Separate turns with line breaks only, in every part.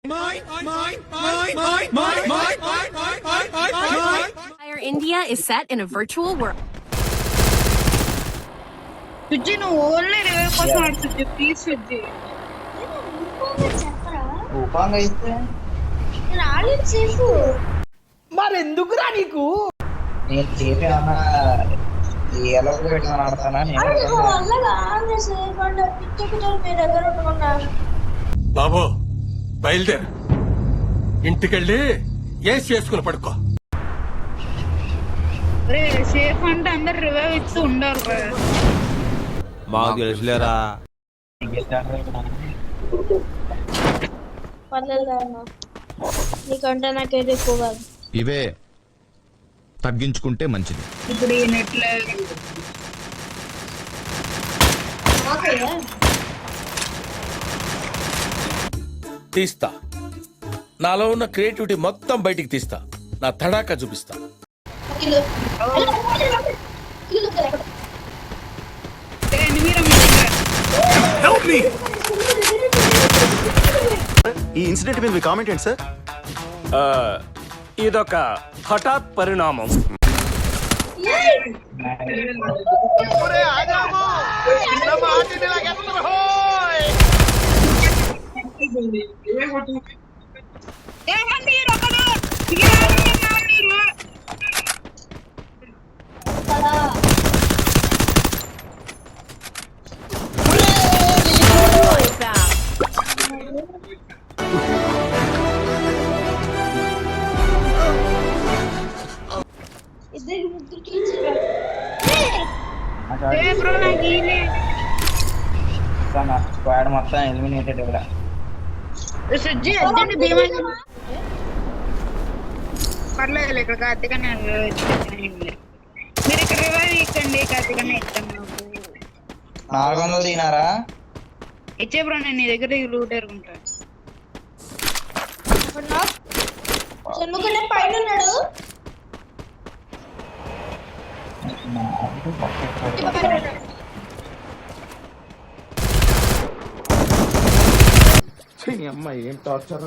Entire India is set in a virtual world.
Sujji నువ్వు only revive కోసం ఆడుతుంది please Sujji
ఊపంగా ఇస్తే
రాలేదు సేఫ్
మరెందుకురా నీకు
నేను చేపి ఏమన్నా ఎలా పెట్టుకుని ఆడతానా నేను
వల్ల కాదు సేఫ్ అంటే పిచ్చెక్కుతారు మీ దగ్గర ఉంటున్నా
బాబు బయలుదేరు ఇంటికెళ్ళి ఏసి చేసుకుని పడుకో.
రే సేఫ్ అంటే అందరు రివైవ్ ఇస్తూ ఉండాలి రా
మాకు తెలుసులేరా
పర్లేదు అన్న నీకంటే నాకైతే ఎక్కువ కాదు
ఇవే తగ్గించుకుంటే మంచిది.
ఇప్పుడు ఈ నెట్ల
తీస్తా నాలో ఉన్న క్రియేటివిటీ మొత్తం బయటికి తీస్తా నా తడాకా చూపిస్తా
ఈ ఇన్సిడెంట్ మీద మీ కామెంట్ ఏంటి సార్?
ఇదొక హఠాత్ పరిణామం.
స్క్వాడ్ మొత్తం ఎలిమినేటెడ్ కూడా
సుజ్జి అర్జెంట్ భీమా పర్లేదు ఇక్కడ కార్తీకనే మీరు ఇక్కడ రివైవ్ ఇక్కండి కార్తీకనే ఇస్తాను
400 తినారా
ఇచ్చే బ్రో నేను నీ దగ్గర లూట్ ఎరుగుంటా
చెన్నుకనే పైన ఉన్నాడు
అమ్మాయి ఏం టార్చర్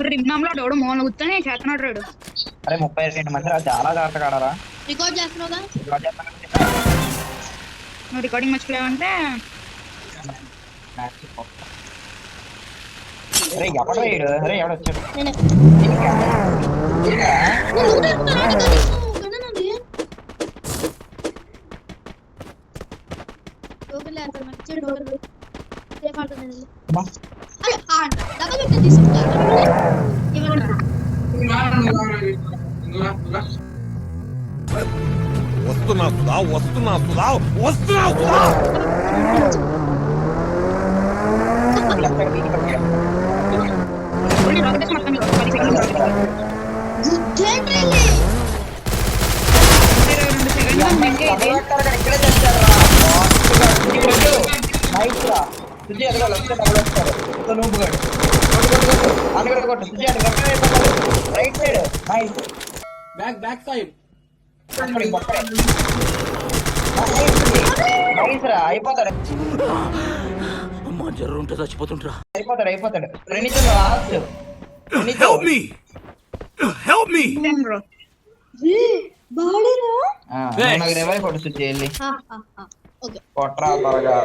రిమ్నంలో డోడు మోన కూర్చొని చేస్తున్నాడు రాడు
అరే 32 మంది చాలా జాగ్రత్తగా ఆడారా
రికార్డ్ చేస్తున్నావుగా
నువ్వు రికార్డింగ్ మర్చిపోయావంటే
అరే ఎవడు రాయుడు అరే ఎవడు వచ్చాడు
వస్తున్నా సుధా వస్తున్నా సుధా వస్తున్నా Sudha.
Right side
back side
అయిపోతాడు
అమ్మా జర్రు ఉంటే చచ్చిపోతుంటరా
అయిపోతాడు ప్రణీతం last
Help me! Help me!
Bro
బాడీరా
నాకు రివైవ్ కొట్టు స్విచ్ చేయాలి
ఓకే
కొట్రా త్వరగా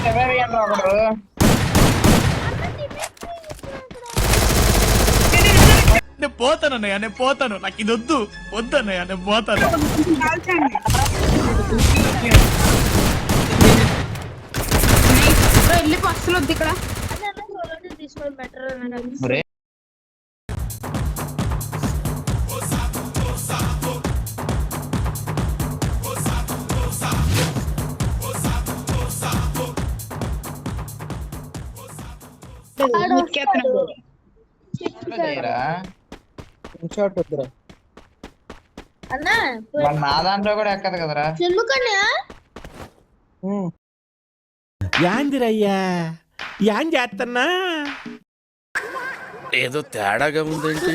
రివైవ్ ఇయ్యండి ఒకడు
నేను పోతానన్నయ్య నేను పోతాను నాకు ఇది వద్దన్నయ్య నేను పోతాను
వెళ్ళి పక్షులు వద్దు ఇక్కడ
తీసుకోవడం బెటర్
ముక్కేస్తున్నాడు.
చేయరా
అన్నా
మరి నా దాంట్లో కూడా ఎక్కదు కదరా.
ఎందుకన్నా
యాందిరయ్యా యాం చేస్తున్నా
ఏదో తేడాగా ఉందేంటి?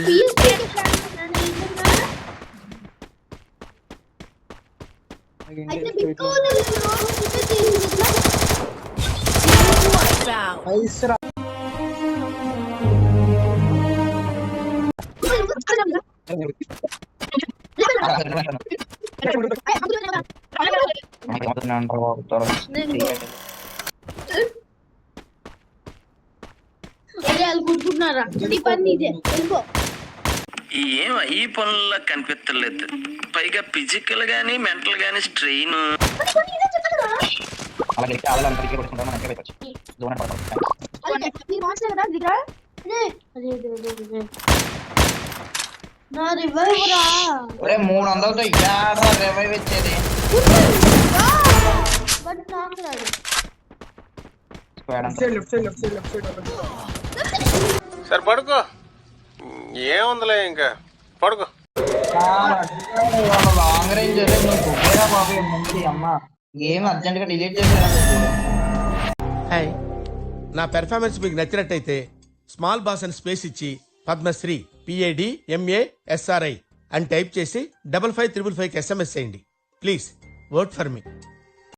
అయితే బిక్కువది కూర్చున్నారా నీ పని ఇదే వెళ్ళిపో.
ఏం ఈ పనుల్లో కనిపించలేదు, పైగా ఫిజికల్ గానీ మెంటల్ గానీ స్ట్రెయిన్.
నా రివైవ్ రా
300తో రివైవ్ ఇచ్చేది.
బట్ నాకు రాడు.
సరే పడుకో ఏముందిలే ఇంకా పడుకో.
లాంగ్ రేంజ్ బాబు ముందు అమ్మ గేమ్ అర్జెంట్ గా డిలీట్ చేసేరా.
హాయ్, నా పెర్ఫార్మెన్స్ మీకు నచ్చినట్టయితే స్మాల్ బాస్ అని స్పేస్ ఇచ్చి పద్మశ్రీ PADMASRI అని టైప్ చేసి 5555 SMS చేయండి. Please vote for me.